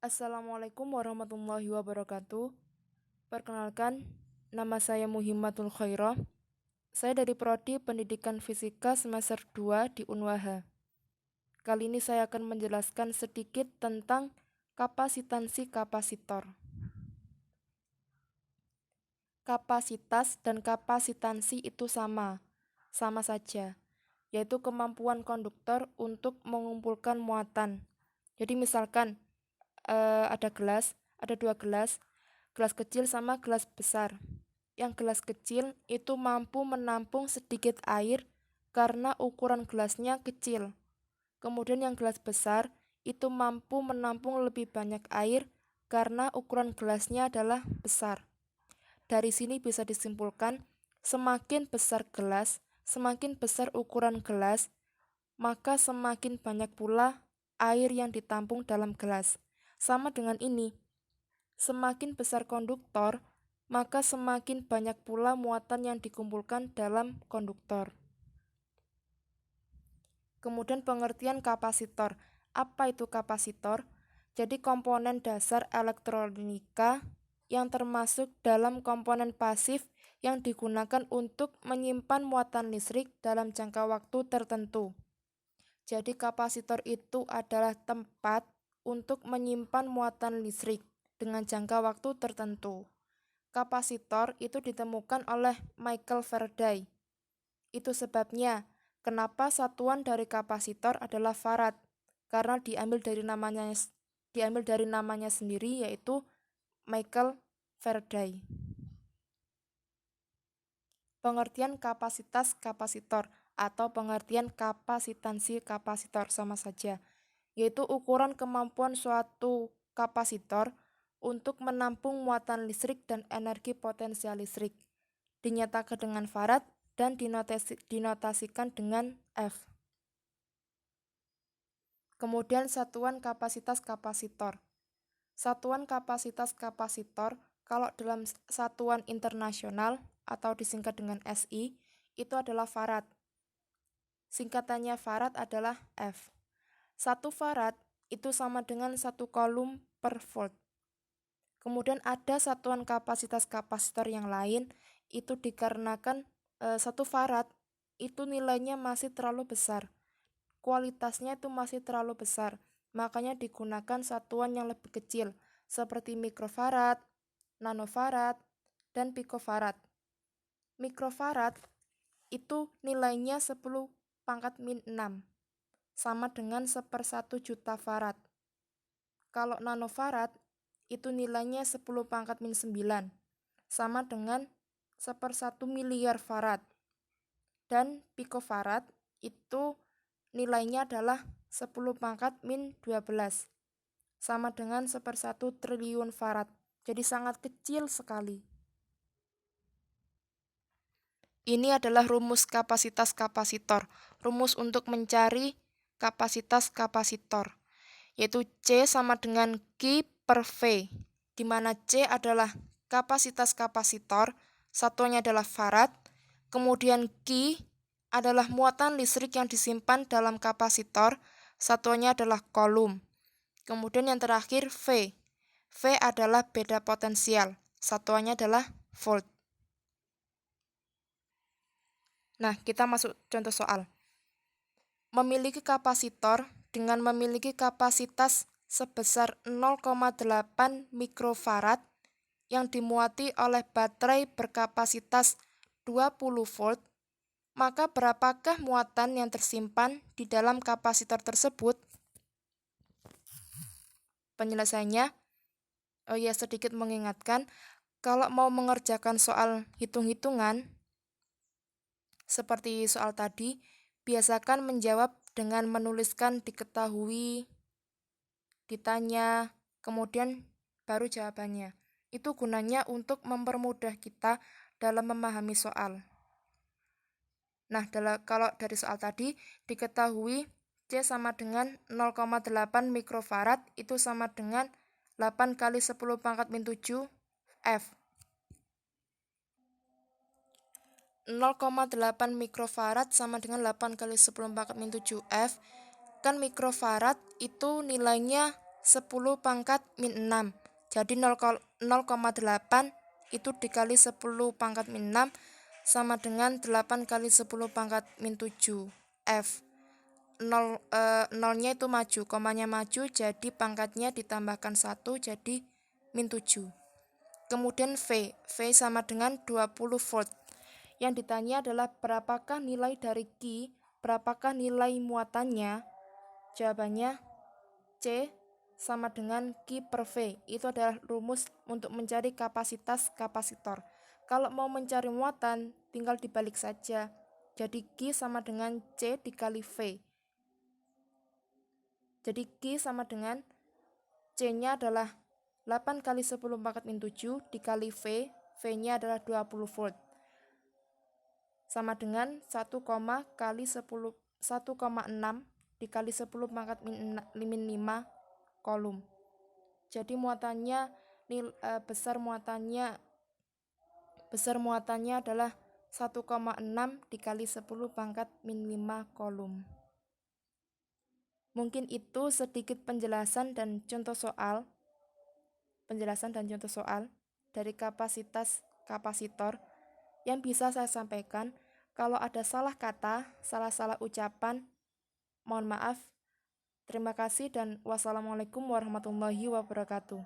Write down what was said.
Assalamualaikum warahmatullahi wabarakatuh. Perkenalkan, nama saya Muhimmatul Khairah. Saya dari Prodi Pendidikan Fisika semester 2 di Unwaha. Kali ini saya akan menjelaskan sedikit tentang kapasitansi kapasitor. Kapasitas dan kapasitansi itu sama saja, yaitu kemampuan konduktor untuk mengumpulkan muatan. Jadi misalkan ada dua gelas kecil sama gelas besar. Yang gelas kecil itu mampu menampung sedikit air karena ukuran gelasnya kecil. Kemudian yang gelas besar itu mampu menampung lebih banyak air karena ukuran gelasnya adalah besar. Dari sini bisa disimpulkan, semakin besar gelas, semakin besar ukuran gelas, maka semakin banyak pula air yang ditampung dalam gelas. Sama dengan ini, semakin besar konduktor, maka semakin banyak pula muatan yang dikumpulkan dalam konduktor. Kemudian pengertian kapasitor. Apa itu kapasitor? Jadi komponen dasar elektronika yang termasuk dalam komponen pasif yang digunakan untuk menyimpan muatan listrik dalam jangka waktu tertentu. Jadi kapasitor itu adalah tempat untuk menyimpan muatan listrik dengan jangka waktu tertentu. Kapasitor itu ditemukan oleh Michael Faraday. Itu sebabnya kenapa satuan dari kapasitor adalah farad, karena diambil dari namanya sendiri, yaitu Michael Faraday. Pengertian kapasitas kapasitor atau pengertian kapasitansi kapasitor sama saja, yaitu ukuran kemampuan suatu kapasitor untuk menampung muatan listrik dan energi potensial listrik. Dinyatakan dengan farad dan dinotasikan dengan F. Kemudian satuan kapasitas kapasitor. Satuan kapasitas kapasitor kalau dalam satuan internasional atau disingkat dengan SI itu adalah farad. Singkatannya farad adalah F. 1 farad itu sama dengan 1 coulomb per volt. Kemudian ada satuan kapasitas kapasitor yang lain, itu dikarenakan 1 farad itu nilainya masih terlalu besar. Kualitasnya itu masih terlalu besar. Makanya digunakan satuan yang lebih kecil seperti mikrofarad, nanofarad, dan pikofarad. Mikrofarad itu nilainya 10 pangkat min 6 sama dengan 1/1 juta farad. Kalau nanofarad itu nilainya 10 pangkat min 9 sama dengan 1/1 miliar farad. Dan pikofarad itu nilainya adalah 10 pangkat min 12 sama dengan 1/1 triliun farad. Jadi sangat kecil sekali. Ini adalah rumus kapasitas kapasitor, rumus untuk mencari kapasitas kapasitor, yaitu C sama dengan Q per V, di mana C adalah kapasitas kapasitor, satuannya adalah farad, kemudian Q adalah muatan listrik yang disimpan dalam kapasitor, satuannya adalah coulomb. Kemudian yang terakhir V. V adalah beda potensial, satuannya adalah volt. Nah, kita masuk contoh soal. Memiliki kapasitor dengan memiliki kapasitas sebesar 0,8 mikrofarad yang dimuati oleh baterai berkapasitas 20 volt, maka berapakah muatan yang tersimpan di dalam kapasitor tersebut? Penyelesaiannya, sedikit mengingatkan, kalau mau mengerjakan soal hitung-hitungan, seperti soal tadi, biasakan menjawab dengan menuliskan diketahui, ditanya, kemudian baru jawabannya. Itu gunanya untuk mempermudah kita dalam memahami soal. Nah, kalau dari soal tadi, diketahui C sama dengan 0,8 mikrofarad, itu sama dengan 8 kali 10 pangkat min 7 F. 0,8 mikrofarad sama dengan 8 kali 10 pangkat min 7 F. Kan mikrofarad itu nilainya 10 pangkat min 6. Jadi 0,8 itu dikali 10 pangkat min 6 sama dengan 8 kali 10 pangkat min 7 F. 0-nya itu maju, komanya maju, jadi pangkatnya ditambahkan 1 jadi min 7. Kemudian V sama dengan 20 volt. Yang ditanya adalah berapakah nilai dari Q, berapakah nilai muatannya? Jawabannya C sama dengan Q per V. Itu adalah rumus untuk mencari kapasitas kapasitor. Kalau mau mencari muatan, tinggal dibalik saja. Jadi Q sama dengan C dikali V. Jadi Q sama dengan C-nya adalah 8 kali 10 pangkat min 7 dikali V. V-nya adalah 20 volt. Sama dengan 1, kali 10 1,6 dikali 10 pangkat min 5 kolom. Jadi muatannya besar muatannya adalah 1,6 dikali 10 pangkat min 5 kolom. Mungkin itu sedikit penjelasan dan contoh soal dari kapasitas kapasitor yang bisa saya sampaikan. Kalau ada salah kata, salah ucapan, mohon maaf. Terima kasih dan wassalamualaikum warahmatullahi wabarakatuh.